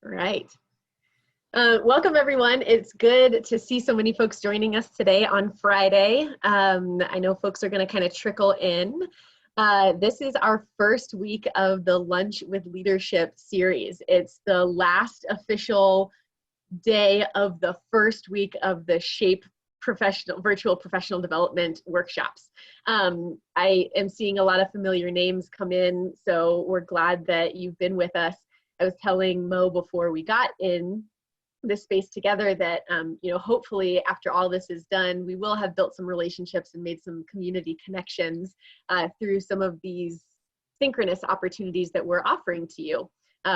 All right. Welcome everyone. It's good to see so many folks joining us today on Friday. I know folks are going to kind of trickle in. This is our first week of the Lunch with Leadership series. It's the last official day of the first week of the SHAPE virtual professional development workshops. I am seeing a lot of familiar names come in, so we're glad that you've been with us. I was telling Mo before we got in this space together that hopefully after all this is done, we will have built some relationships and made some community connections through some of these synchronous opportunities that we're offering to you.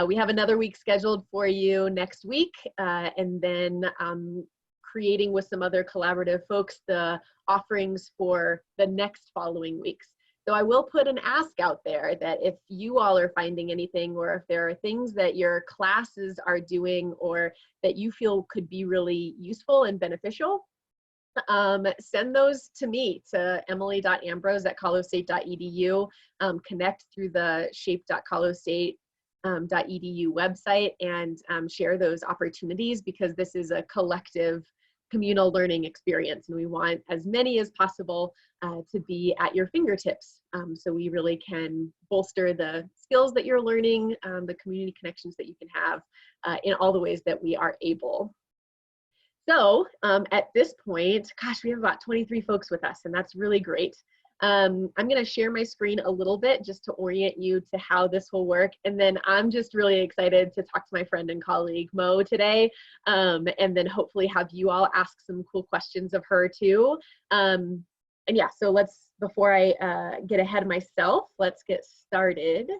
We have another week scheduled for you next week, and then creating with some other collaborative folks the offerings for the next following weeks. So I will put an ask out there that if you all are finding anything, or if there are things that your classes are doing or that you feel could be really useful and beneficial, send those to me, to emily.ambrose@colostate.edu, connect through the shape.colostate.edu website, and share those opportunities, because this is a collective communal learning experience, and we want as many as possible to be at your fingertips, so we really can bolster the skills that you're learning, the community connections that you can have in all the ways that we are able. So at this point, gosh, we have about 23 folks with us, and that's really great. I'm going to share my screen a little bit just to orient you to how this will work. And then I'm just really excited to talk to my friend and colleague Mo today, and then hopefully have you all ask some cool questions of her too. And yeah, so let's, before I get ahead of myself, let's get started.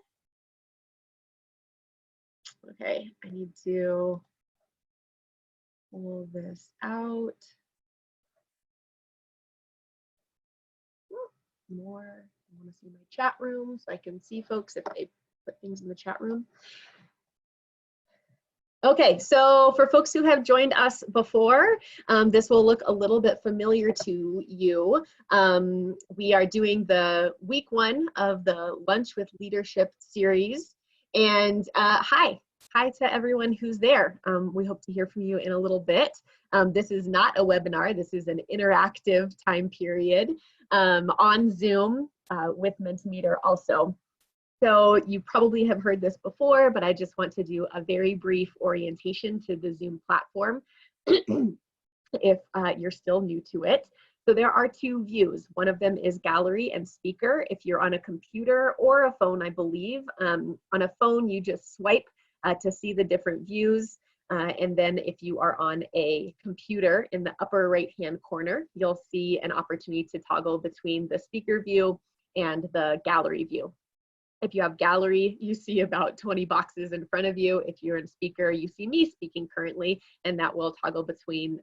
Okay, I need to pull this out. More. I want to see my chat room so I can see folks if they put things in the chat room. Okay, so for folks who have joined us before, this will look a little bit familiar to you. We are doing the week 1 of the Lunch with Leadership series. And hi to everyone who's there. We hope to hear from you in a little bit. This is not a webinar, this is an interactive time period on Zoom with Mentimeter also. So you probably have heard this before, but I just want to do a very brief orientation to the Zoom platform if you're still new to it. So there are 2 views. One of them is gallery and speaker. If you're on a computer or a phone, I believe. On a phone, you just swipe to see the different views. And then if you are on a computer, in the upper right-hand corner, you'll see an opportunity to toggle between the speaker view and the gallery view. If you have gallery, you see about 20 boxes in front of you. If you're in speaker, you see me speaking currently, and that will toggle between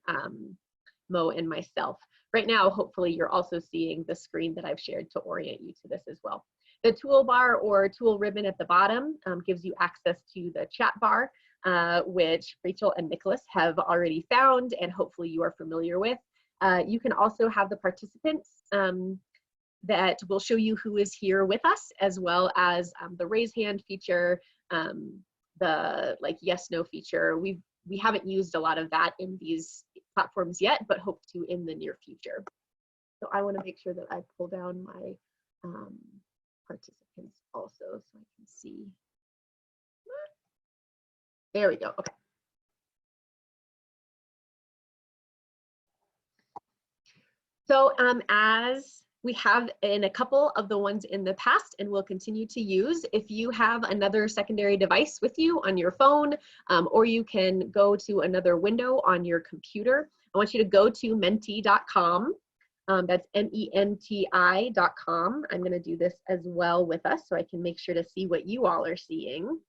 Mo and myself. Right now, hopefully you're also seeing the screen that I've shared to orient you to this as well. The toolbar or tool ribbon at the bottom gives you access to the chat bar, which Rachel and Nicholas have already found and hopefully you are familiar with. You can also have the participants that will show you who is here with us, as well as the raise hand feature, the yes, no feature. We haven't used a lot of that in these platforms yet, but hope to in the near future. So I want to make sure that I pull down my participants also so I can see. There we go. Okay. So as we have in a couple of the ones in the past and will continue to use, if you have another secondary device with you on your phone, or you can go to another window on your computer, I want you to go to menti.com. That's MENTI.com. I'm going to do this as well with us so I can make sure to see what you all are seeing.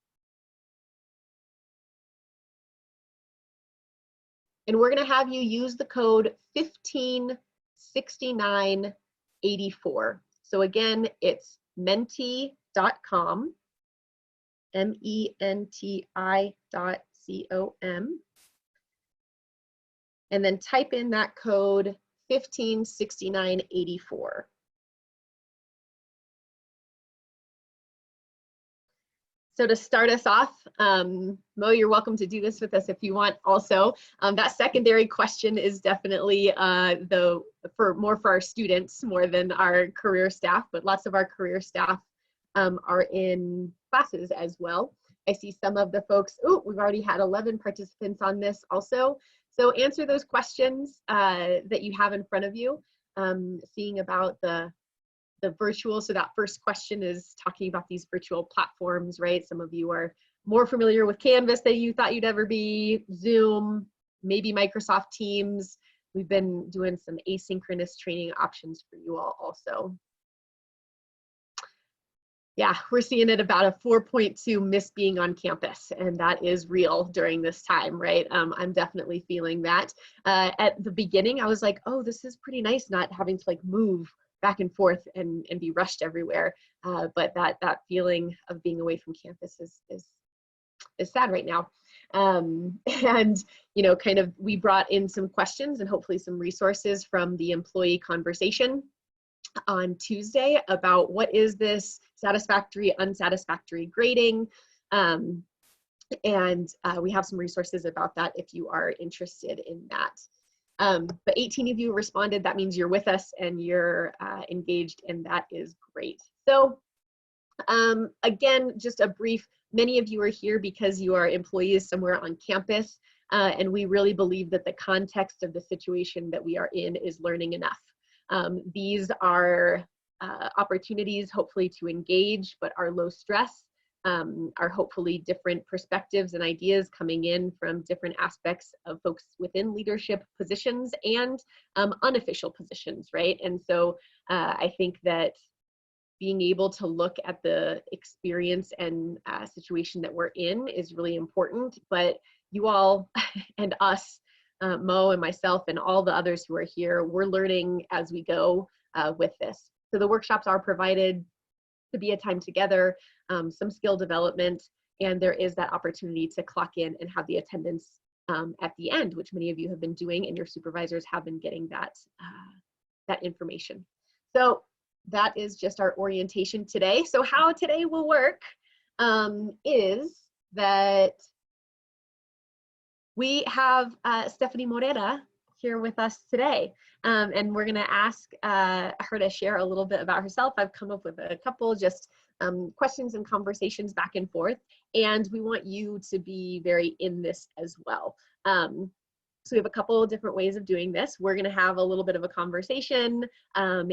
And we're going to have you use the code 156984. So again, it's menti.com, MENTI.com. And then type in that code 156984. So to start us off, Mo, you're welcome to do this with us if you want also. That secondary question is definitely for our students more than our career staff, but lots of our career staff are in classes as well. I see some of the folks, oh, we've already had 11 participants on this also. So answer those questions that you have in front of you, seeing about the virtual. So that first question is talking about these virtual platforms, right? Some of you are more familiar with Canvas than you thought you'd ever be, Zoom, maybe Microsoft Teams. We've been doing some asynchronous training options for you all also. Yeah, we're seeing it about a 4.2 miss being on campus, and that is real during this time, right? I'm definitely feeling that. At the beginning, I was like, oh, this is pretty nice not having to like move back and forth and be rushed everywhere. But that feeling of being away from campus is sad right now. And, you know, kind of we brought in some questions and hopefully some resources from the employee conversation on Tuesday about what is this satisfactory, unsatisfactory grading. And we have some resources about that if you are interested in that. But 18 of you responded. That means you're with us and you're engaged, and that is great. So again, just a brief, many of you are here because you are employees somewhere on campus, and we really believe that the context of the situation that we are in is learning enough. These are opportunities hopefully to engage, but are low stress, are hopefully different perspectives and ideas coming in from different aspects of folks within leadership positions and unofficial positions, right? And so I think that being able to look at the experience and situation that we're in is really important, but you all and us, Mo and myself and all the others who are here, we're learning as we go with this. So the workshops are provided to be a time together, some skill development, and there is that opportunity to clock in and have the attendance at the end, which many of you have been doing, and your supervisors have been getting that, that information. So that is just our orientation today. So how today will work is that we have Stephanie Moreira here with us today. And we're gonna ask her to share a little bit about herself. I've come up with a couple just questions and conversations back and forth, and we want you to be very in this as well. So we have a couple of different ways of doing this. We're gonna have a little bit of a conversation,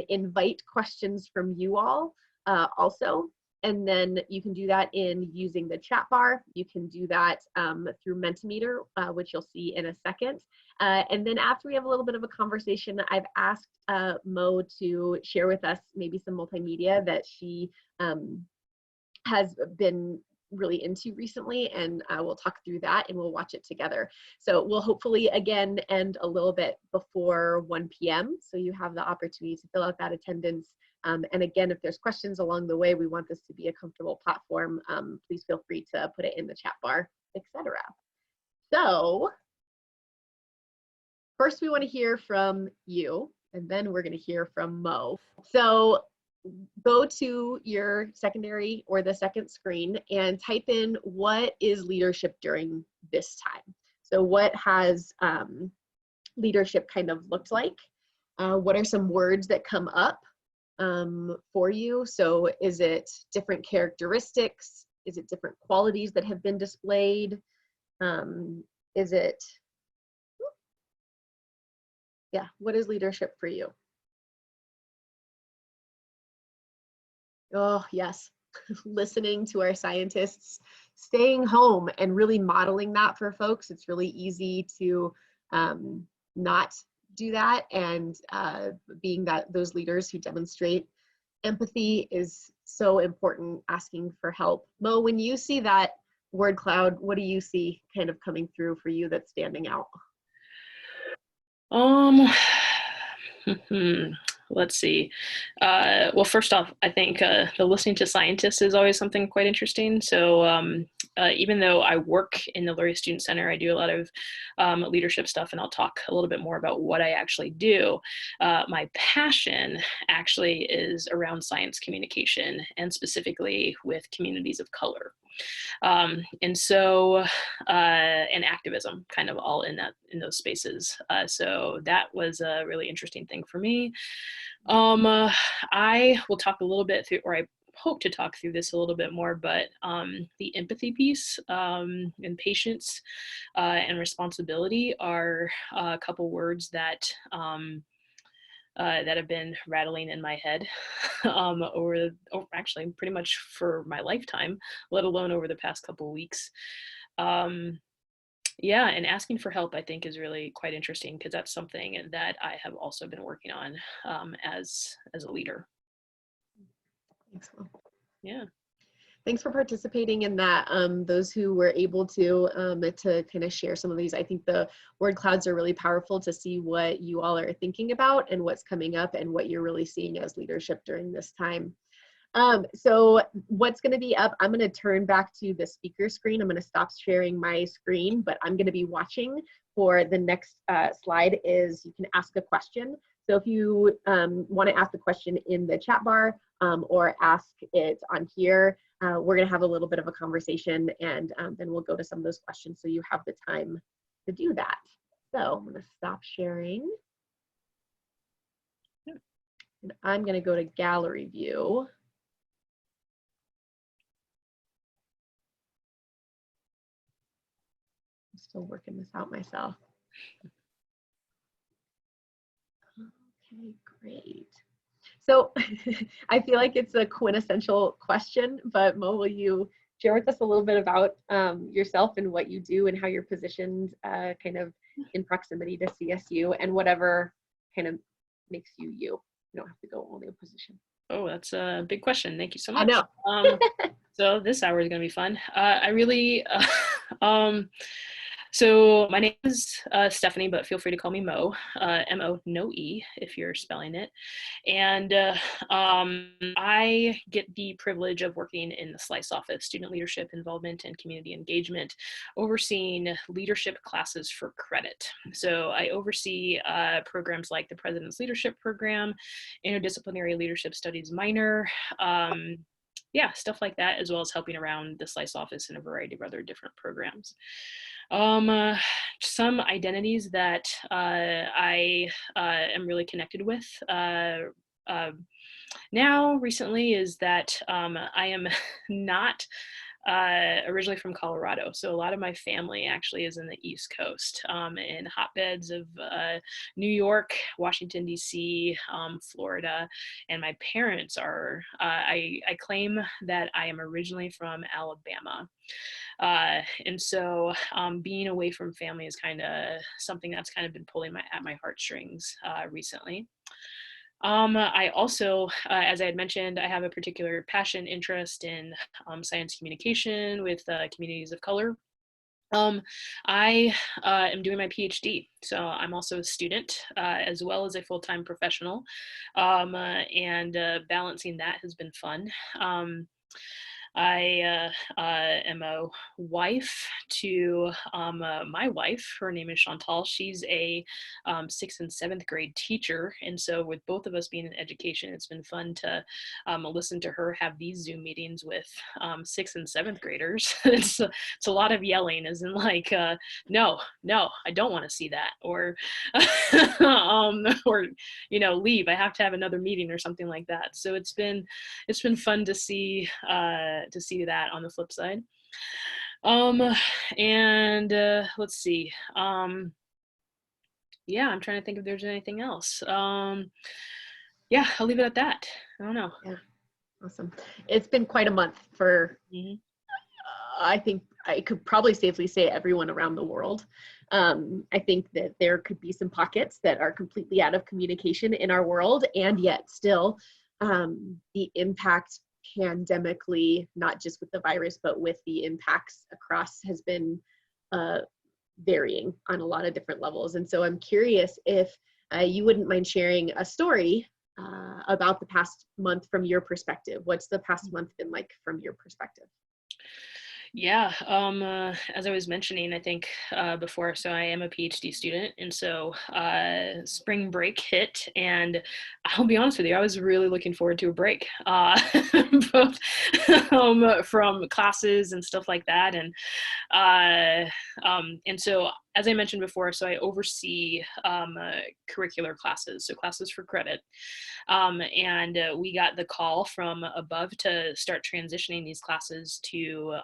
invite questions from you all also. And then you can do that in using the chat bar. You can do that through Mentimeter, which you'll see in a second. And then after we have a little bit of a conversation, I've asked Mo to share with us maybe some multimedia that she has been really into recently, and we'll talk through that and we'll watch it together. So we'll hopefully again end a little bit before 1 p.m. so you have the opportunity to fill out that attendance. And again, if there's questions along the way, we want this to be a comfortable platform. Please feel free to put it in the chat bar, etc. So first we want to hear from you, and then we're going to hear from Mo. So go to your secondary or the second screen and type in what is leadership during this time. So what has leadership kind of looked like? What are some words that come up for you? So is it different characteristics? Is it different qualities that have been displayed? Is it, yeah, what is leadership for you? Oh, yes, listening to our scientists, staying home and really modeling that for folks. It's really easy to not do that, and being those leaders who demonstrate empathy is so important. Asking for help. Mo, when you see that word cloud, what do you see kind of coming through for you that's standing out? Let's see. Well, first off, I think the listening to scientists is always something quite interesting. So even though I work in the Lurie Student Center, I do a lot of leadership stuff, and I'll talk a little bit more about what I actually do. My passion actually is around science communication, and specifically with communities of color. And activism, kind of all in those spaces. So that was a really interesting thing for me. I will talk a little bit through, or I hope to talk through this a little bit more, but the empathy piece and patience and responsibility are a couple words that that have been rattling in my head actually pretty much for my lifetime, let alone over the past couple weeks. Yeah, and asking for help, I think, is really quite interesting because that's something that I have also been working on as a leader. Excellent. Yeah. Thanks for participating in that. Those who were able to kind of share some of these, I think the word clouds are really powerful to see what you all are thinking about and what's coming up and what you're really seeing as leadership during this time. So what's going to be up, I'm going to turn back to the speaker screen. I'm going to stop sharing my screen, but I'm going to be watching for the next slide is you can ask a question. So if you want to ask the question in the chat bar or ask it on here, we're going to have a little bit of a conversation and then we'll go to some of those questions so you have the time to do that. So I'm going to stop sharing. And I'm going to go to gallery view. I'm still working this out myself. Okay, great. So I feel like it's a quintessential question, but Mo, will you share with us a little bit about yourself and what you do and how you're positioned kind of in proximity to CSU and whatever kind of makes you you? You don't have to go only a position. Oh, that's a big question. Thank you so much. I know. So this hour is going to be fun. I really, so my name is Stephanie, but feel free to call me Mo, M-O, no E, if you're spelling it. And I get the privilege of working in the SLICE office, Student Leadership Involvement and Community Engagement, overseeing leadership classes for credit. So I oversee programs like the President's Leadership Program, Interdisciplinary Leadership Studies minor, yeah, stuff like that, as well as helping around the SLICE office in a variety of other different programs. Some identities that I am really connected with now recently is that I am not originally from Colorado. So a lot of my family actually is in the East Coast, in hotbeds of New York, Washington, D.C., Florida. And my parents are, I claim that I am originally from Alabama. And so being away from family is kind of something that's kind of been pulling at my heartstrings recently. I also, as I had mentioned, I have a particular passion, interest in science communication with communities of color. I am doing my PhD, so I'm also a student as well as a full-time professional, and balancing that has been fun. I am a wife to my wife. Her name is Chantal. She's a 6th and 7th grade teacher. And so with both of us being in education, it's been fun to listen to her have these Zoom meetings with 6th and 7th graders. It's a lot of yelling, as in like, no, I don't want to see that. Or, or, you know, leave. I have to have another meeting or something like that. So it's been fun to see that on the flip side. And let's see. Yeah, I'm trying to think if there's anything else. Yeah, I'll leave it at that. I don't know. Yeah, awesome. It's been quite a month for, I think I could probably safely say everyone around the world. I think that there could be some pockets that are completely out of communication in our world, and yet still the impact pandemically, not just with the virus, but with the impacts across, has been varying on a lot of different levels. And so I'm curious if you wouldn't mind sharing a story about the past month from your perspective. What's the past month been like from your perspective? Yeah, as I was mentioning, I think before, so I am a PhD student, and so spring break hit, and I'll be honest with you, I was really looking forward to a break, both from classes and stuff like that, and so as I mentioned before, so I oversee curricular classes, so classes for credit. And we got the call from above to start transitioning these classes to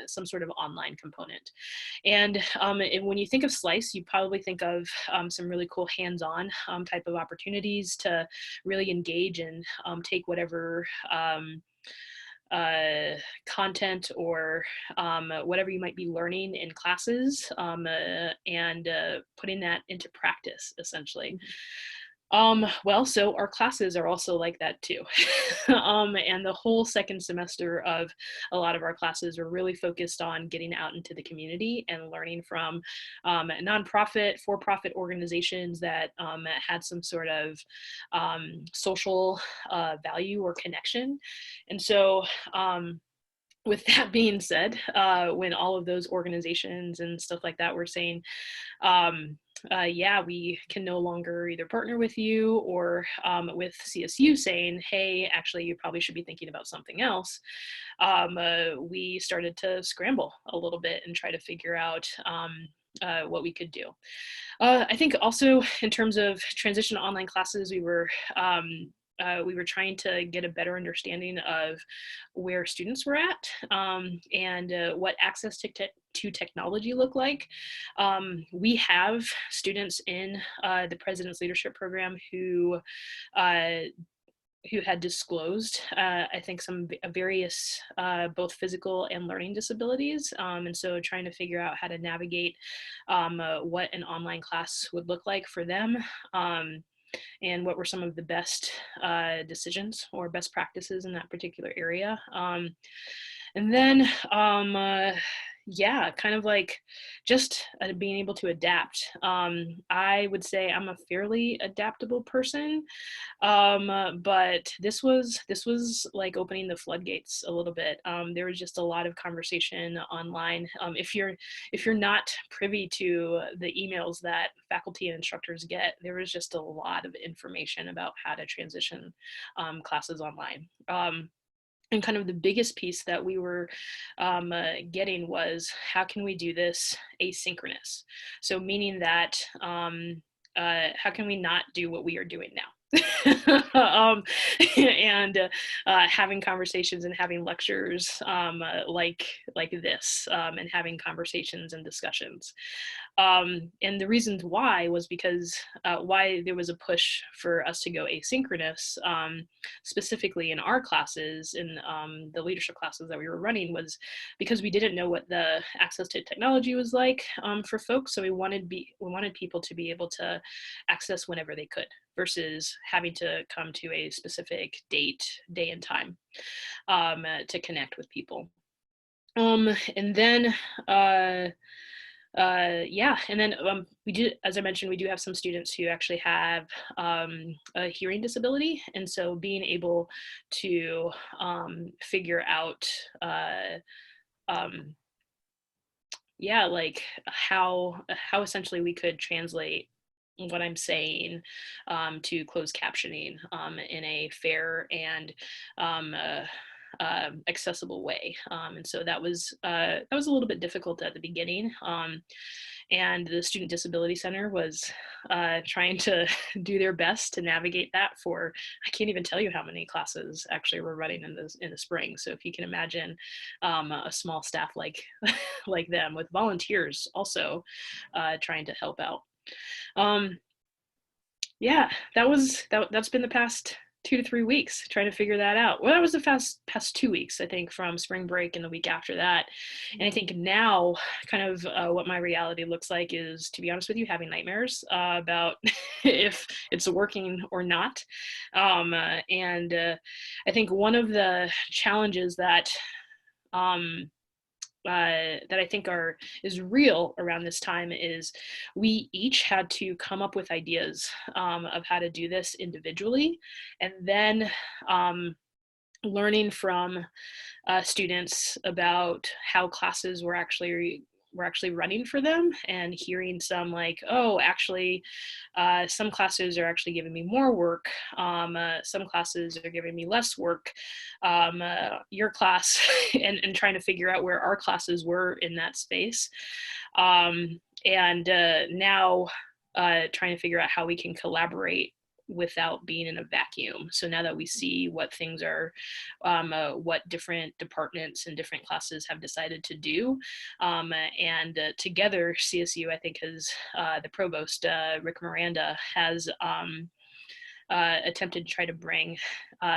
some sort of online component. And when you think of Slice, you probably think of some really cool hands-on type of opportunities to really engage and take whatever content or whatever you might be learning in classes and putting that into practice, essentially. Mhm. Well, so our classes are also like that too. And the whole second semester of a lot of our classes are really focused on getting out into the community and learning from nonprofit, for-profit organizations that had some sort of social value or connection. And so, with that being said, when all of those organizations and stuff like that were saying, um, yeah, we can no longer either partner with you or with CSU saying, hey, actually, you probably should be thinking about something else. We started to scramble a little bit and try to figure out what we could do. I think also in terms of transition to online classes, we were trying to get a better understanding of where students were at and what access to technology look like. We have students in the President's Leadership Program uh, who had disclosed, I think, some various both physical and learning disabilities. And so trying to figure out how to navigate what an online class would look like for them. And what were some of the best decisions or best practices in that particular area. And then, yeah, kind of like just being able to adapt. I would say I'm a fairly adaptable person, but this was like opening the floodgates a little bit. There was just a lot of conversation online. If you're not privy to the emails that faculty and instructors get, there was just a lot of information about how to transition classes online. And kind of the biggest piece that we were getting was, how can we do this asynchronous? So meaning that how can we not do what we are doing now? And having conversations and having lectures like this, and having conversations and discussions. And the reasons why was because why there was a push for us to go asynchronous, specifically in our classes, in the leadership classes that we were running, was because we didn't know what the access to technology was like for folks. So we wanted people to be able to access whenever they could, versus having to come to a specific date, day and time to connect with people. And then yeah, and then we do, as I mentioned, we do have some students who actually have a hearing disability, and so being able to figure out um, yeah, like how essentially we could translate what I'm saying to closed captioning in a fair and accessible way. And so that was a little bit difficult at the beginning. And the Student Disability Center was trying to do their best to navigate that for, I can't even tell you how many classes actually were running in the spring. So if you can imagine a small staff like like them, with volunteers also trying to help out. Um, yeah, that's been the past 2 to 3 weeks trying to figure that out. Well, that was the past 2 weeks, I think, from spring break and the week after that. And I think now, kind of what my reality looks like is, to be honest with you, having nightmares about if it's working or not. And I think one of the challenges um, that I think is real around this time is, we each had to come up with ideas of how to do this individually, and then learning from students about how classes were actually running for them, and hearing some like, oh, actually, some classes are actually giving me more work. Some classes are giving me less work. Your class, and trying to figure out where our classes were in that space. And now trying to figure out how we can collaborate without being in a vacuum. So now that we see what things are, what different departments and different classes have decided to do, and together CSU, I think, has the provost, Rick Miranda, has attempted to try to bring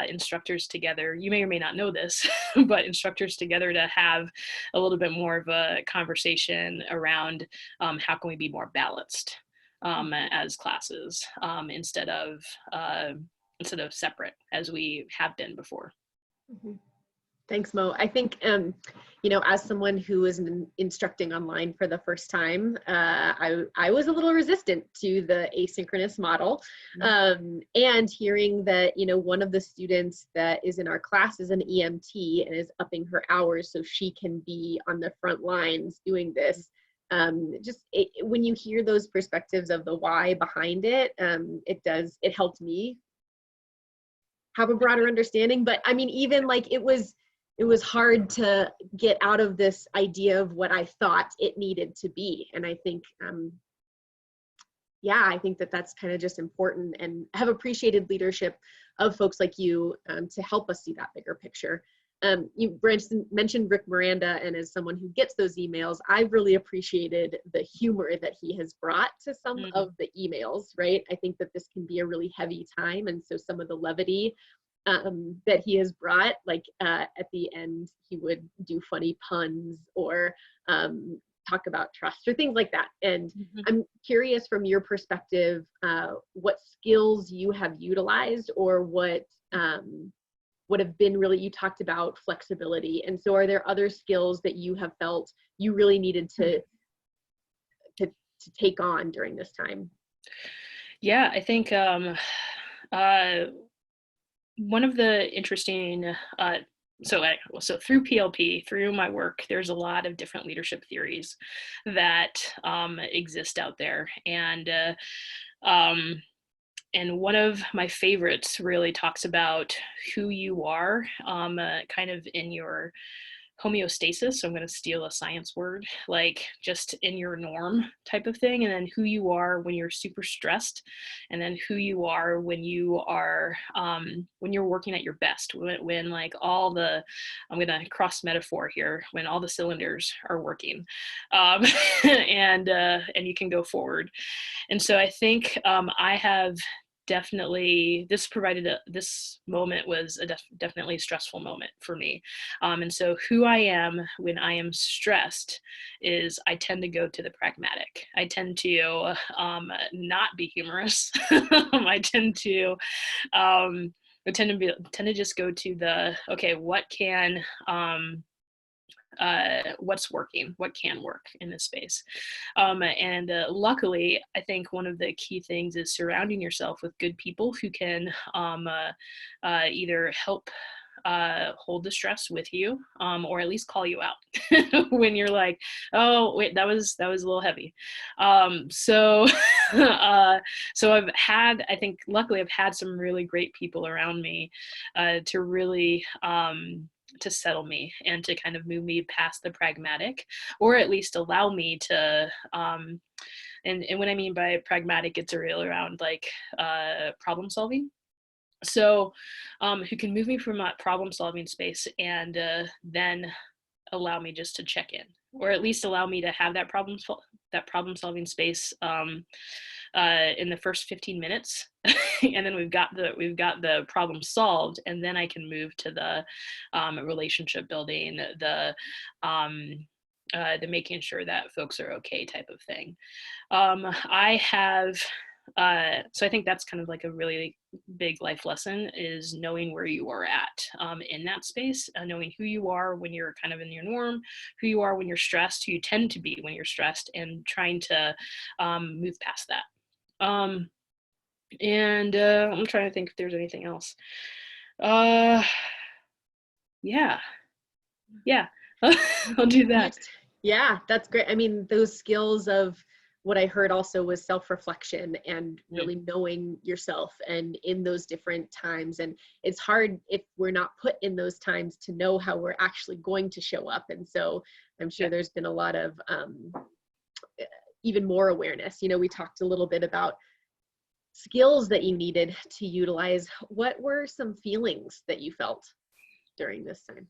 instructors together. You may or may not know this, but instructors together to have a little bit more of a conversation around how can we be more balanced as classes, instead of separate as we have been before. Mm-hmm. Thanks, Mo. I think, as someone who is instructing online for the first time, I was a little resistant to the asynchronous model. And hearing that, one of the students that is in our class is an EMT and is upping her hours so she can be on the front lines doing this. When you hear those perspectives of the why behind it, it helped me have a broader understanding. But I mean, even like it was hard to get out of this idea of what I thought it needed to be. And I think, I think that that's kind of just important, and have appreciated leadership of folks like you to help us see that bigger picture. You mentioned Rick Miranda, and as someone who gets those emails, I've really appreciated the humor that he has brought to some of the emails, right? I think that this can be a really heavy time, and so some of the levity that he has brought, like at the end, he would do funny puns or talk about trust or things like that. And I'm curious from your perspective, what skills you have utilized, or what have been really, you talked about flexibility. And so are there other skills that you have felt you really needed to take on during this time? Yeah, I think one of the interesting, so through PLP, through my work, there's a lot of different leadership theories that exist out there. And one of my favorites really talks about who you are, kind of in your homeostasis. So I'm going to steal a science word, like just in your norm type of thing, and then who you are when you're super stressed, and then who you are when you are when you're working at your best, when like I'm going to cross metaphor here, when all the cylinders are working, and you can go forward. And so I think I have definitely, this moment was definitely a stressful moment for me. And so who I am when I am stressed is I tend to go to the pragmatic. I tend to not be humorous. I tend to just go to the, okay, what's working, what can work in this space. And luckily, I think one of the key things is surrounding yourself with good people who can either help hold the stress with you, or at least call you out when you're like, oh wait, that was a little heavy. So I've had, I think luckily I've had some really great people around me to really to settle me and to kind of move me past the pragmatic, or at least allow me to and what I mean by pragmatic, it's really around like problem solving. So who can move me from that problem solving space, and then allow me just to check in, or at least allow me to have that problem solving space in the first 15 minutes. And then we've got the problem solved, and then I can move to the relationship building, the making sure that folks are okay type of thing. I have so I think that's kind of like a really big life lesson, is knowing where you are at in that space, knowing who you are when you're kind of in your norm, who you are when you're stressed, who you tend to be when you're stressed, and trying to move past that. And I'm trying to think if there's anything else. Yeah. Yeah. I'll do that. Yeah, that's great. I mean, those skills of what I heard also was self-reflection and Mm, really knowing yourself and in those different times. And it's hard if we're not put in those times to know how we're actually going to show up. And so I'm yeah. sure there's been a lot of even more awareness. You know, we talked a little bit about skills that you needed to utilize. What were some feelings that you felt during this time?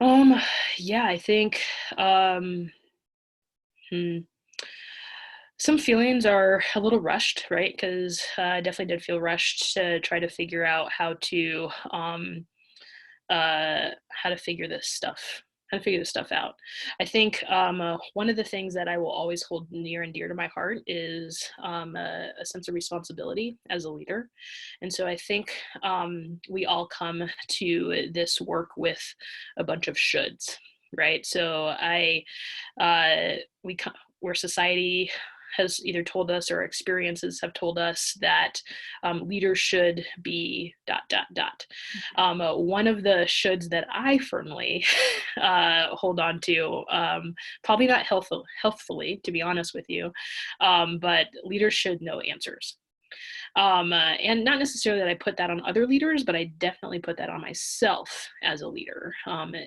Um, yeah, I think, um, hmm, some feelings are a little rushed, right? Because I definitely did feel rushed to try to figure out how to figure this stuff out. I think one of the things that I will always hold near and dear to my heart is a sense of responsibility as a leader. And so I think we all come to this work with a bunch of shoulds, right? So we where society has either told us or experiences have told us that leaders should be dot dot dot. One of the shoulds that I firmly hold on to, probably not healthfully, to be honest with you, but leaders should know answers. And not necessarily that I put that on other leaders, but I definitely put that on myself as a leader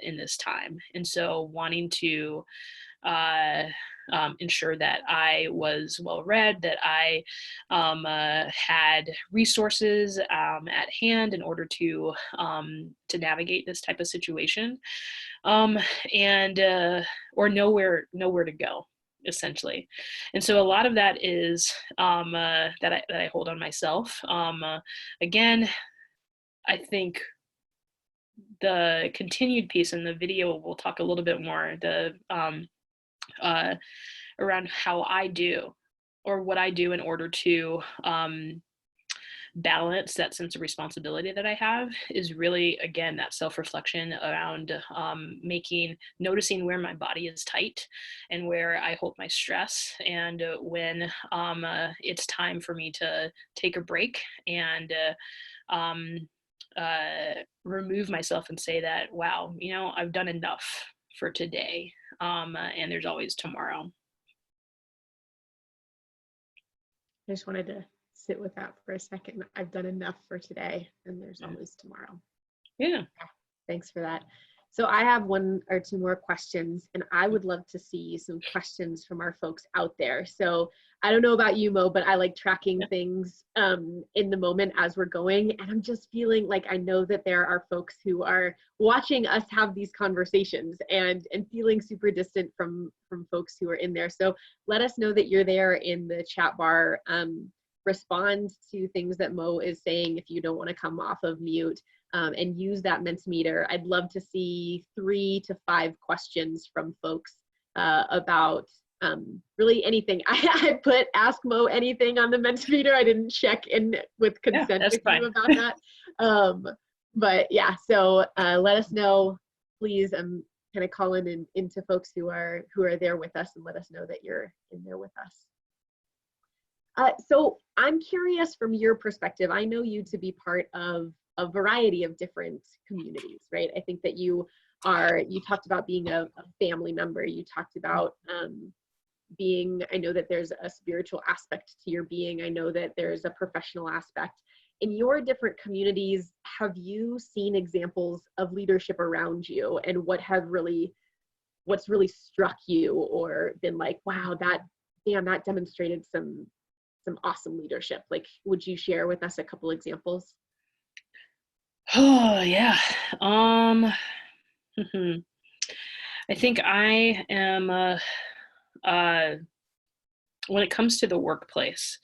in this time. And so wanting to uh, ensure that I was well read, that I had resources at hand in order to navigate this type of situation, um, and or nowhere to go, essentially. And so a lot of that is that I hold on myself. Again, I think the continued piece in the video, we'll talk a little bit more uh, around how I do or what I do in order to balance that sense of responsibility that I have is really, again, that self-reflection around noticing where my body is tight and where I hold my stress, and when it's time for me to take a break and um, remove myself and say that, wow, I've done enough for today, and there's always tomorrow. I just wanted to sit with that for a second. I've done enough for today, and there's Yeah. always tomorrow. Yeah. Thanks for that. So I have one or two more questions, and I would love to see some questions from our folks out there. So I don't know about you, Mo, but I like tracking things in the moment as we're going. And I'm just feeling like I know that there are folks who are watching us have these conversations and feeling super distant from folks who are in there. So let us know that you're there in the chat bar. Respond to things that Mo is saying if you don't want to come off of mute. And use that Mentimeter. I'd love to see 3 to 5 questions from folks about really anything. I put ask Mo anything on the Mentimeter. I didn't check in with consent That's with fine. you about that. But yeah, so let us know, please. I'm kind of calling into folks who are there with us, and let us know that you're in there with us. So I'm curious from your perspective. I know you to be part of a variety of different communities, right? I think that you talked about being a family member. You talked about being, I know that there's a spiritual aspect to your being. I know that there's a professional aspect. In your different communities, have you seen examples of leadership around you, and what's really struck you or been like, wow, that demonstrated some awesome leadership? Like, would you share with us a couple examples? Oh yeah. Mhm. I think I am when it comes to the workplace,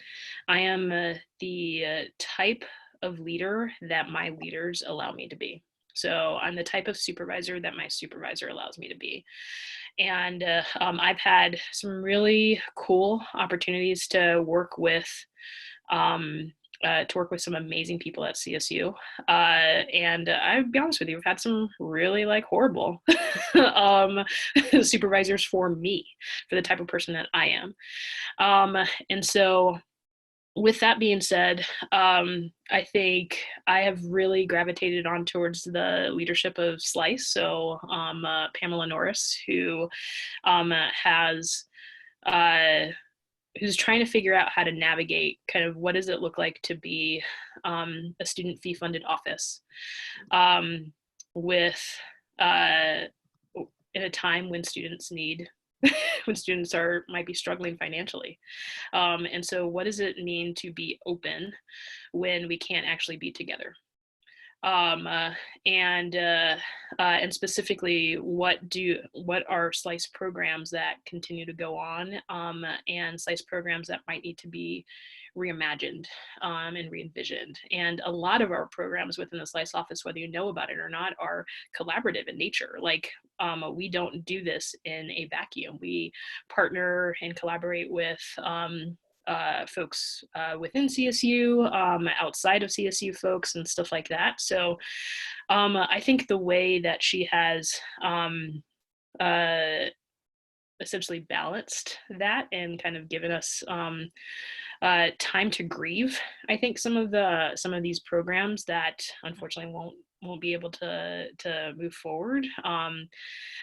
I am the type of leader that my leaders allow me to be. So I'm the type of supervisor that my supervisor allows me to be. And I've had some really cool opportunities to work with some amazing people at CSU. And I'll be honest with you, we've had some really horrible um, supervisors for me, for the type of person that I am. And so with that being said, I think I have really gravitated on towards the leadership of Slice. So Pamela Norris, who has uh, who's trying to figure out how to navigate kind of what does it look like to be a student fee funded office with in a time when students need when students are might be struggling financially. And so what does it mean to be open when we can't actually be together? um, uh, and specifically, what are Slice programs that continue to go on, and Slice programs that might need to be reimagined and re-envisioned. And a lot of our programs within the Slice office, whether you know about it or not, are collaborative in nature. Like we don't do this in a vacuum. We partner and collaborate with folks within CSU, outside of CSU folks, and stuff like that. So I think the way that she has uh, essentially balanced that and kind of given us time to grieve, I think some of these programs that unfortunately won't be able to move forward,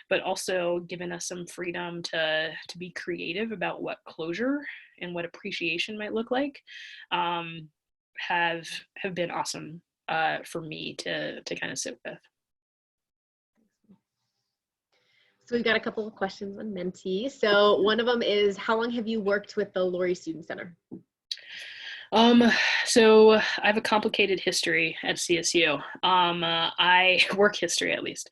but also given us some freedom to be creative about what closure and what appreciation might look like, um, have been awesome for me to kind of sit with. So we've got a couple of questions on Menti. So one of them is, how long have you worked with the Laurie Student Center? So I have a complicated history at CSU. I work history at least.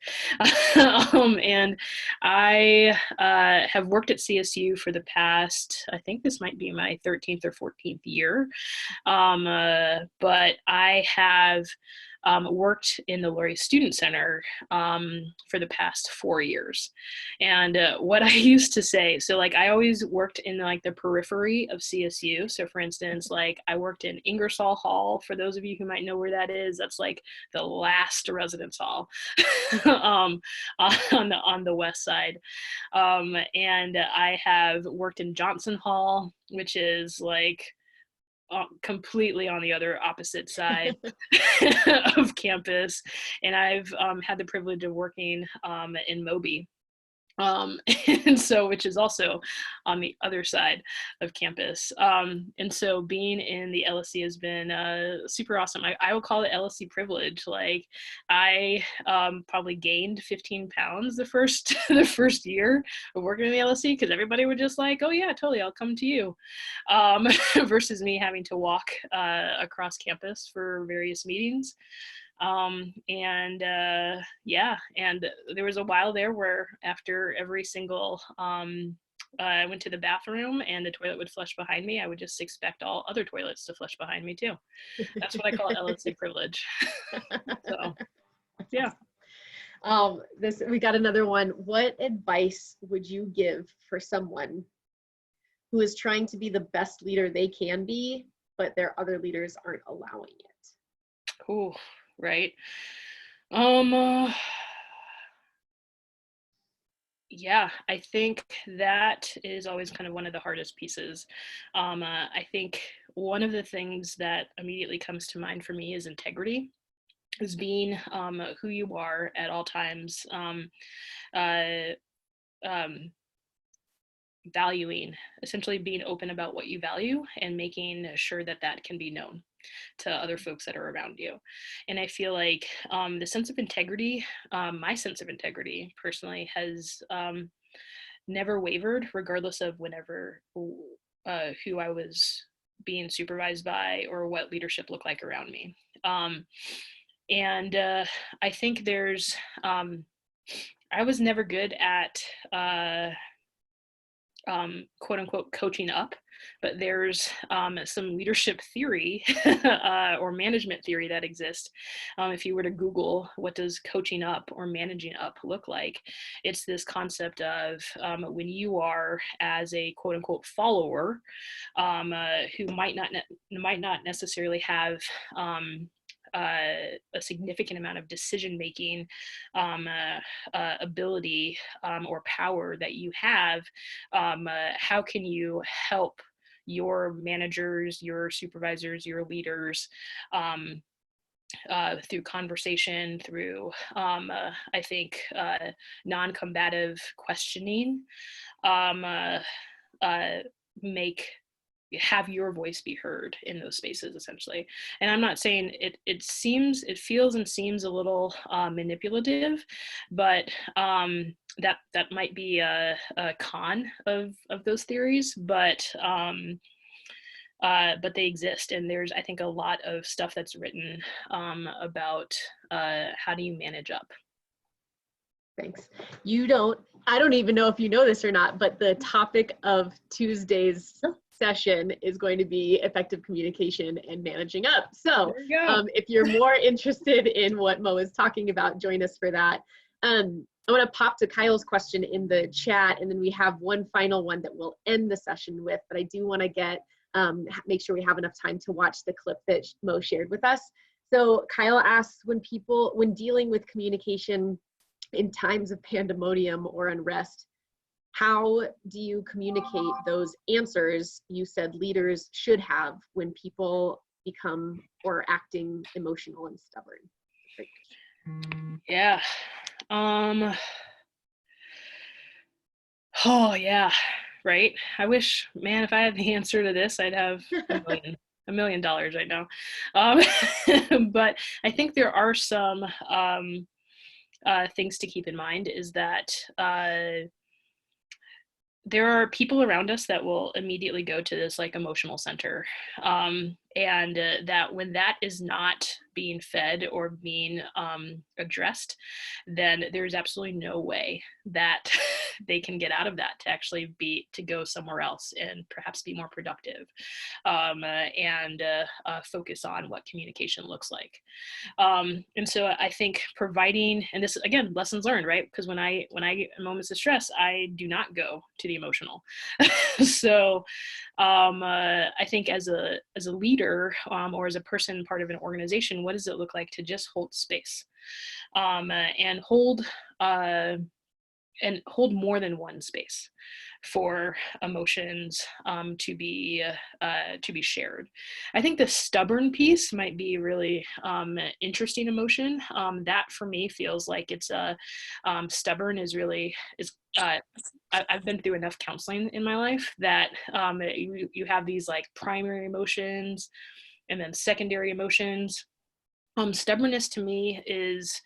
And I have worked at CSU for the past, I think this might be my 13th or 14th year. But I have worked in the Laurie Student Center for the past 4 years. And what I used to say, so like I always worked in like the periphery of CSU. So for instance, like I worked in Ingersoll Hall. For those of you who might know where that is, that's like the last residence hall on the west side. And I have worked in Johnson Hall, which is like completely on the other opposite side of campus. And I've had the privilege of working in Moby. Um, and so, which is also on the other side of campus. And so being in the LSC has been super awesome. I will call it LSC privilege. Like I probably gained 15 pounds the first the first year of working in the LSC, because everybody would just like, oh yeah, totally, I'll come to you, versus me having to walk across campus for various meetings. Yeah, and there was a while there where after every single I went to the bathroom and the toilet would flush behind me, I would just expect all other toilets to flush behind me too. That's what I call LSC privilege. So yeah. This, we got another one. What advice would you give for someone who is trying to be the best leader they can be, but their other leaders aren't allowing it? Cool. Right. Um, yeah, I think that is always kind of one of the hardest pieces. I think one of the things that immediately comes to mind for me is integrity, is being who you are at all times, uh, um, valuing, essentially being open about what you value and making sure that that can be known to other folks that are around you. And I feel like the sense of integrity, my sense of integrity personally, has never wavered, regardless of who I was being supervised by or what leadership looked like around me. And I think I was never good at quote unquote coaching up, but there's some leadership theory or management theory that exists. If you were to Google what does coaching up or managing up look like, it's this concept of when you are as a quote unquote follower, who might not necessarily have a significant amount of decision making ability or power that you have, how can you help your managers, your supervisors, your leaders, through conversation, through, I think, non-combative questioning, um, uh, uh, make have your voice be heard in those spaces, essentially. And I'm not saying it feels and seems a little manipulative, but that might be a con of those theories, but they exist, and there's, I think, a lot of stuff that's written about how do you manage up. Thanks. I don't even know if you know this or not, but the topic of Tuesday's session is going to be effective communication and managing up. So if you're more interested in what Mo is talking about, join us for that. I want to pop to Kyle's question in the chat, and then we have one final one that we'll end the session with, but I do want to make sure we have enough time to watch the clip that Mo shared with us. So Kyle asks, when dealing with communication in times of pandemonium or unrest, how do you communicate those answers you said leaders should have when people become or acting emotional and stubborn? Great. Yeah. Oh yeah, right. I wish, man, if I had the answer to this, I'd have $1 million right now. But I think there are some things to keep in mind, is that there are people around us that will immediately go to this like emotional center. And that when that is not being fed or being addressed, then there's absolutely no way that they can get out of that to go somewhere else and perhaps be more productive, and focus on what communication looks like. And so I think providing, and this again, lessons learned, right? Because when I get moments of stress, I do not go to the emotional. So I think as a leader, or as a person part of an organization, what does it look like to just hold space, and hold more than one space for emotions to be shared. I think the stubborn piece might be really interesting emotion. That for me feels like it's stubborn is I've been through enough counseling in my life that you have these like primary emotions and then secondary emotions. Stubbornness to me is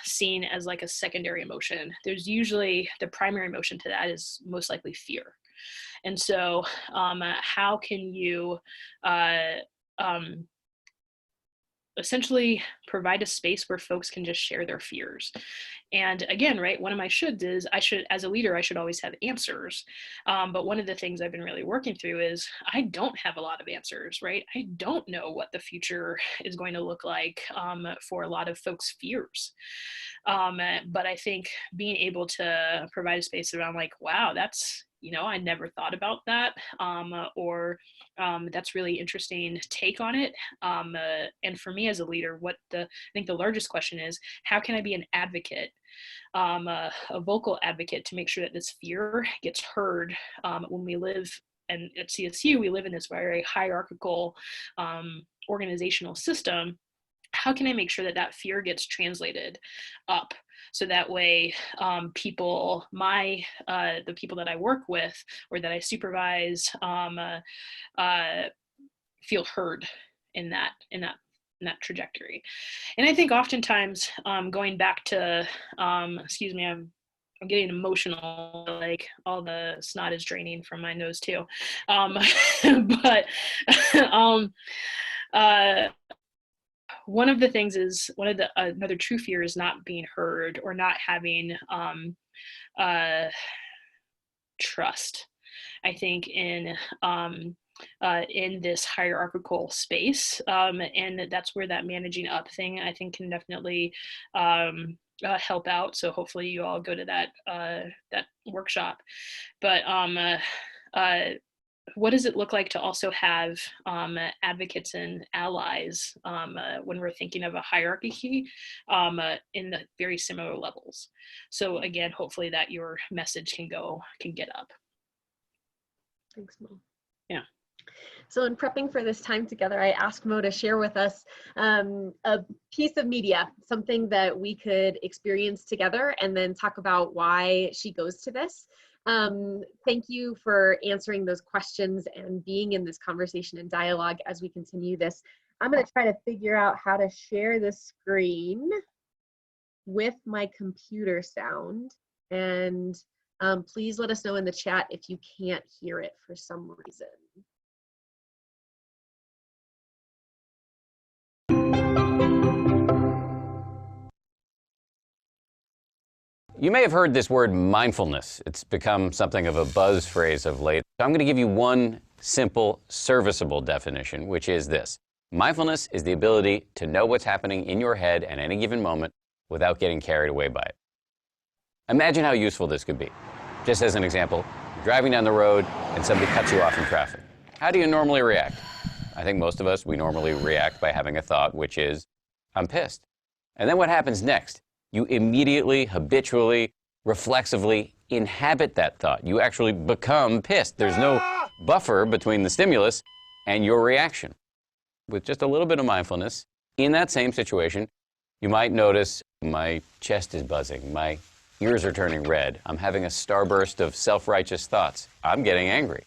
seen as like a secondary emotion. There's usually the primary emotion to that is most likely fear. And so how can you essentially provide a space where folks can just share their fears? And again, right, one of my shoulds is as a leader, I should always have answers. But one of the things I've been really working through is I don't have a lot of answers, right? I don't know what the future is going to look like for a lot of folks' fears. But I think being able to provide a space around like, wow, that's, I never thought about that, or that's really interesting take on it. And for me as a leader, I think the largest question is, how can I be an advocate, a vocal advocate, to make sure that this fear gets heard when we live, and at CSU, we live in this very hierarchical organizational system. How can I make sure that that fear gets translated up? So that way, the people that I work with or that I supervise feel heard in that trajectory. And I think oftentimes, going back to, excuse me, I'm getting emotional, like all the snot is draining from my nose too. But one of the things is another true fear is not being heard or not having trust. I think in this hierarchical space, and that's where that managing up thing I think can definitely help out. So hopefully you all go to that workshop. But what does it look like to also have advocates and allies when we're thinking of a hierarchy in the very similar levels? So again, hopefully that your message can get up. Thanks, Mo. Yeah. So in prepping for this time together, I asked Mo to share with us a piece of media, something that we could experience together, and then talk about why she goes to this. Thank you for answering those questions and being in this conversation and dialogue as we continue this. I'm going to try to figure out how to share the screen with my computer sound, and please let us know in the chat if you can't hear it for some reason. You may have heard this word mindfulness. It's become something of a buzz phrase of late. I'm going to give you one simple, serviceable definition, which is this. Mindfulness is the ability to know what's happening in your head at any given moment without getting carried away by it. Imagine how useful this could be. Just as an example, you're driving down the road and somebody cuts you off in traffic. How do you normally react? I think most of us, we normally react by having a thought, which is, I'm pissed. And then what happens next? You immediately, habitually, reflexively inhabit that thought. You actually become pissed. There's no buffer between the stimulus and your reaction. With just a little bit of mindfulness, in that same situation, you might notice my chest is buzzing, my ears are turning red, I'm having a starburst of self-righteous thoughts, I'm getting angry.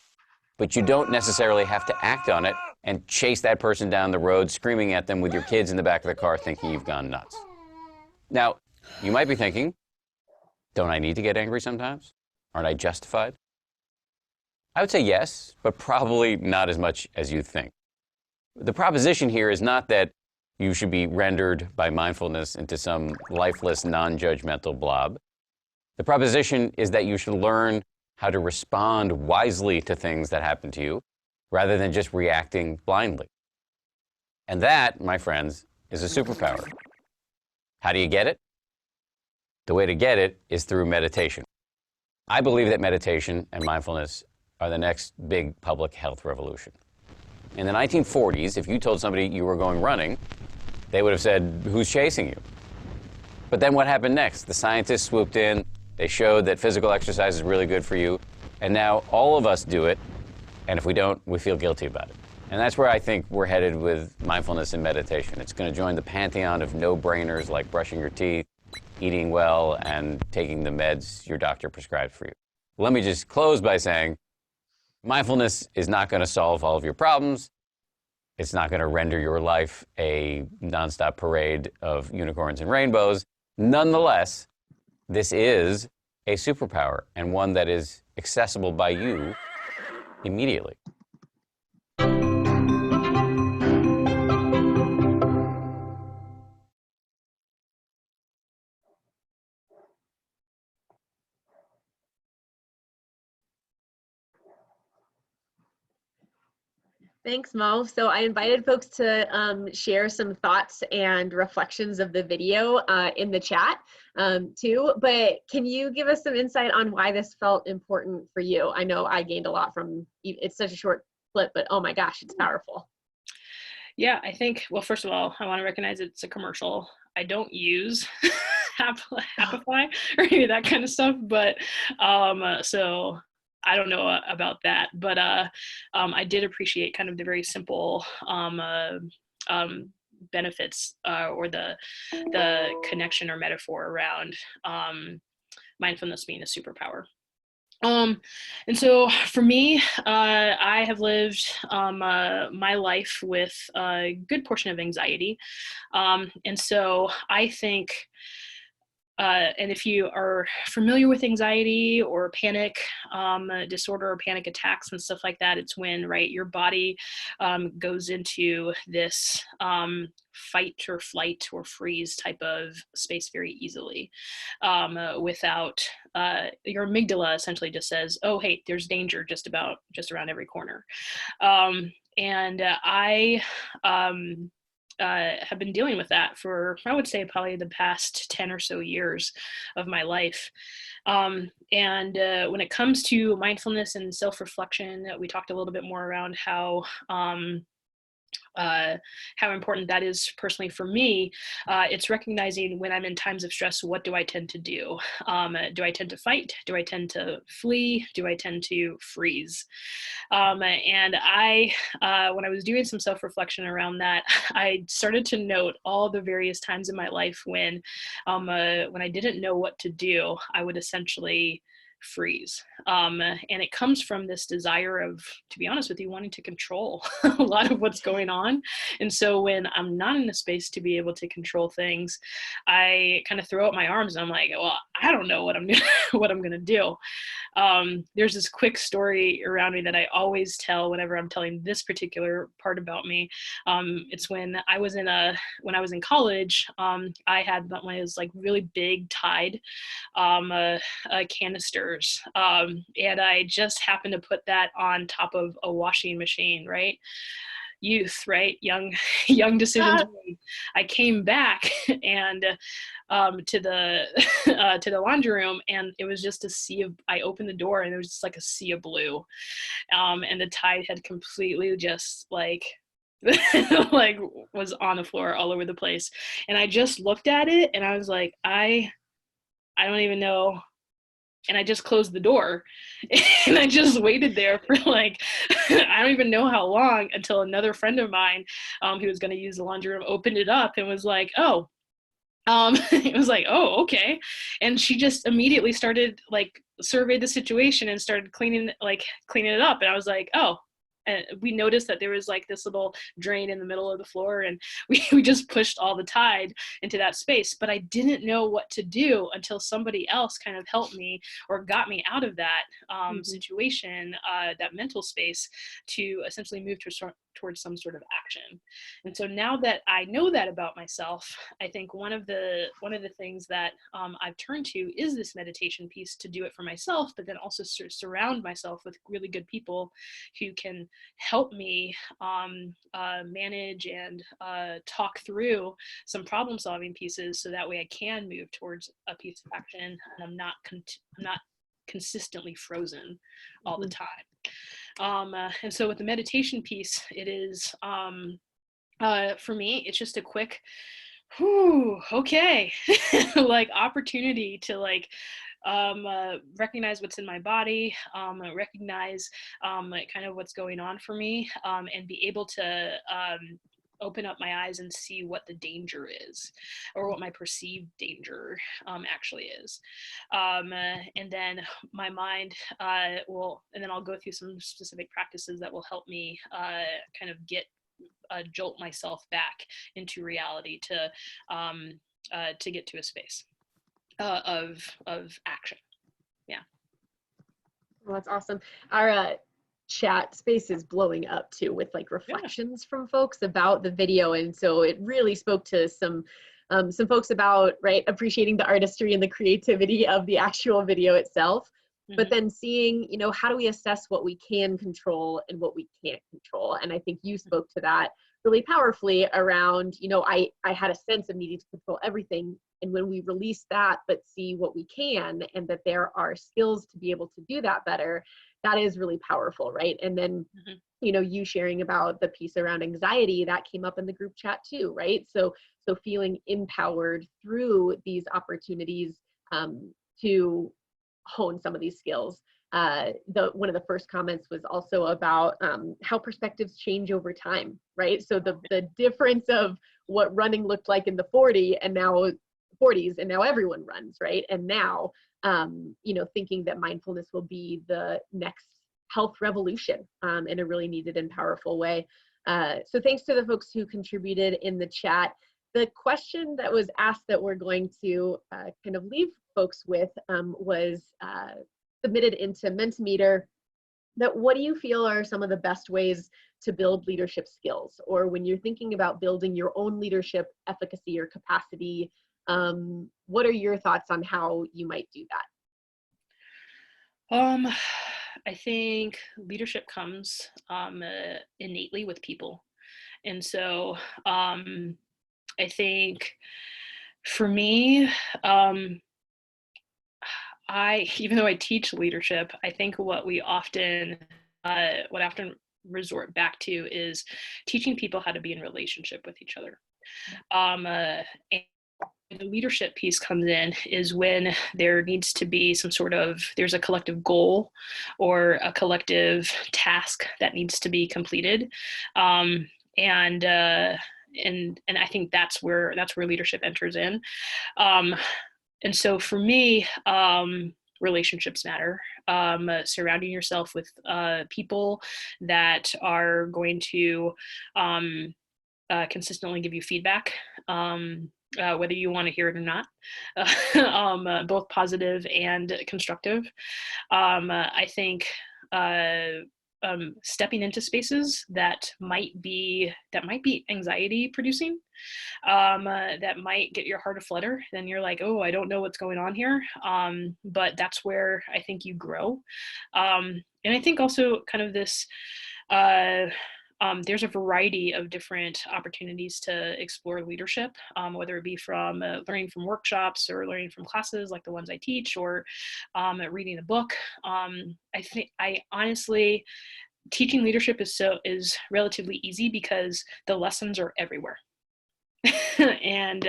But you don't necessarily have to act on it and chase that person down the road, screaming at them with your kids in the back of the car thinking you've gone nuts. Now, you might be thinking, don't I need to get angry sometimes? Aren't I justified? I would say yes, but probably not as much as you think. The proposition here is not that you should be rendered by mindfulness into some lifeless, non-judgmental blob. The proposition is that you should learn how to respond wisely to things that happen to you, rather than just reacting blindly. And that, my friends, is a superpower. How do you get it? The way to get it is through meditation. I believe that meditation and mindfulness are the next big public health revolution. In the 1940s, if you told somebody you were going running, they would have said, who's chasing you? But then what happened next? The scientists swooped in, they showed that physical exercise is really good for you, and now all of us do it, and if we don't, we feel guilty about it. And that's where I think we're headed with mindfulness and meditation. It's going to join the pantheon of no-brainers like brushing your teeth, eating well, and taking the meds your doctor prescribed for you. Let me just close by saying, mindfulness is not going to solve all of your problems. It's not going to render your life a nonstop parade of unicorns and rainbows. Nonetheless, this is a superpower, and one that is accessible by you immediately. Thanks, Mo. So I invited folks to share some thoughts and reflections of the video in the chat too, but can you give us some insight on why this felt important for you? I know I gained a lot from, it's such a short clip, but oh my gosh, it's powerful. Yeah, I think, well, first of all, I want to recognize it's a commercial. I don't use Happify or any of that kind of stuff, but so I don't know about that, but I did appreciate kind of the very simple benefits or the connection or metaphor around mindfulness being a superpower. And so for me, I have lived my life with a good portion of anxiety. And so I think, and if you are familiar with anxiety or panic disorder or panic attacks and stuff like that, it's when, right, your body goes into this fight or flight or freeze type of space very easily without, your amygdala essentially just says, oh, hey, there's danger just around every corner. I have been dealing with that for, I would say, probably the past 10 or so years of my life. When it comes to mindfulness and self-reflection, we talked a little bit more around how how important that is personally for me. It's recognizing when I'm in times of stress, what do I tend to do? Do I tend to fight? Do I tend to flee? Do I tend to freeze? And when I was doing some self-reflection around that, I started to note all the various times in my life when I didn't know what to do, I would essentially freeze. And it comes from this desire of, to be honest with you, wanting to control a lot of what's going on. And so when I'm not in a space to be able to control things, I kind of throw up my arms and I'm like, well, I don't know what I'm what I'm gonna do. There's this quick story around me that I always tell whenever I'm telling this particular part about me. It's when I was in college. I had one of those like really big Tide canisters, and I just happened to put that on top of a washing machine, right? Youth, right? Young decisions made. I came back and to the to the laundry room, and it was just a sea of. I opened the door, and there was just like a sea of blue, and the Tide had completely just like like was on the floor all over the place. And I just looked at it, and I was like, I don't even know. And I just closed the door and I just waited there for like, I don't even know how long, until another friend of mine who was going to use the laundry room opened it up and was like, oh, it was like, oh, okay. And she just immediately started like surveyed the situation and started cleaning it up. And I was like, oh. And we noticed that there was like this little drain in the middle of the floor, and we just pushed all the Tide into that space. But I didn't know what to do until somebody else kind of helped me or got me out of that situation, that mental space, to essentially move towards some sort of action. And so now that I know that about myself, I think one of the things that I've turned to is this meditation piece to do it for myself, but then also surround myself with really good people who can help me manage and talk through some problem solving pieces, so that way I can move towards a piece of action and I'm not consistently frozen all the time. And so with the meditation piece, it is for me, it's just a quick, whew, okay, like opportunity to like recognize what's in my body, recognize kind of what's going on for me, and be able to open up my eyes and see what the danger is, or what my perceived danger actually is. And then my mind and then I'll go through some specific practices that will help me kind of jolt myself back into reality to get to a space of action. Yeah. Well, that's awesome. Our chat space is blowing up too, with like reflections from folks about the video, and so it really spoke to some folks about, right, appreciating the artistry and the creativity of the actual video itself, but then seeing, you know, how do we assess what we can control and what we can't control. And I think you spoke to that really powerfully around, you know, I had a sense of needing to control everything. And when we release that, but see what we can, and that there are skills to be able to do that better, that is really powerful, right? And then, you know, you sharing about the piece around anxiety, that came up in the group chat too, right? So feeling empowered through these opportunities to hone some of these skills. One of the first comments was also about how perspectives change over time, right? So the difference of what running looked like in the 40s, and now everyone runs, right? And now, you know, thinking that mindfulness will be the next health revolution in a really needed and powerful way. So thanks to the folks who contributed in the chat. The question that was asked that we're going to kind of leave folks with was submitted into Mentimeter, that what do you feel are some of the best ways to build leadership skills? Or when you're thinking about building your own leadership efficacy or capacity, what are your thoughts on how you might do that? I think leadership comes innately with people. And so I think for me, even though I teach leadership, I think what often resort back to is teaching people how to be in relationship with each other. And the leadership piece comes in is when there needs to be there's a collective goal or a collective task that needs to be completed. And I think that's where leadership enters in. And so for me, relationships matter. Surrounding yourself with people that are going to consistently give you feedback, whether you want to hear it or not, both positive and constructive. I think stepping into spaces that might be anxiety producing, that might get your heart aflutter, then you're like, oh, I don't know what's going on here. But that's where I think you grow. And I think also kind of this, there's a variety of different opportunities to explore leadership, whether it be from learning from workshops or learning from classes like the ones I teach, or reading a book. I honestly, teaching leadership is relatively easy because the lessons are everywhere. And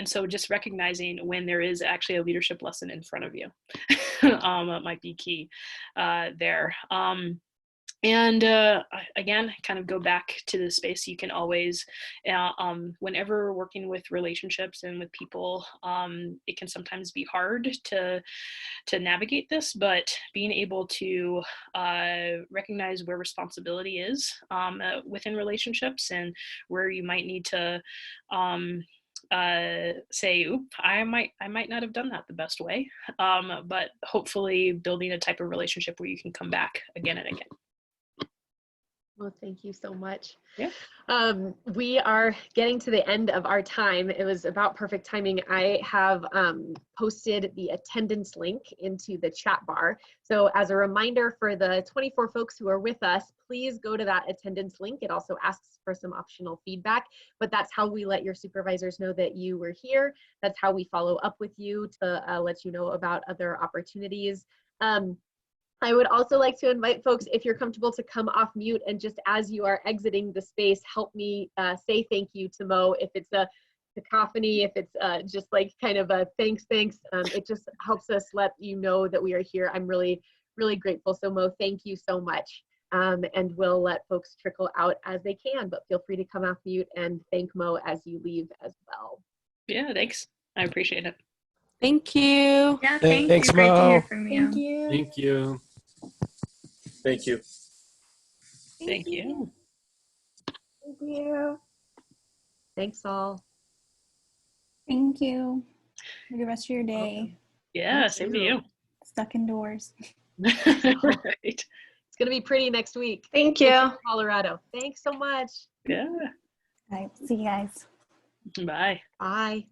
so just recognizing when there is actually a leadership lesson in front of you might be key there. And again, kind of go back to the space. You can always, whenever working with relationships and with people, it can sometimes be hard to navigate this, but being able to recognize where responsibility is within relationships, and where you might need to say, oop, I might not have done that the best way, but hopefully building a type of relationship where you can come back again and again. Well, thank you so much. Yeah. We are getting to the end of our time. It was about perfect timing. I have posted the attendance link into the chat bar. So as a reminder for the 24 folks who are with us, please go to that attendance link. It also asks for some optional feedback, but that's how we let your supervisors know that you were here. That's how we follow up with you to let you know about other opportunities. I would also like to invite folks, if you're comfortable, to come off mute, and just as you are exiting the space, help me say thank you to Mo. If it's a cacophony, if it's just like kind of a thanks, it just helps us let you know that we are here. I'm really, really grateful. So Mo, thank you so much. And we'll let folks trickle out as they can, but feel free to come off mute and thank Mo as you leave as well. Yeah, thanks. I appreciate it. Thank you. Yeah, Thanks, you. Great to Mo. hear from you. Thank you. Thank you. Thank you. Thank you. Thank you. Thanks all. Thank you. Have a good rest of your day. Welcome. Yeah, same to you. Stuck indoors. Right. It's going to be pretty next week. Thank you. Colorado. Thanks so much. Yeah. All right. See you guys. Bye. Bye.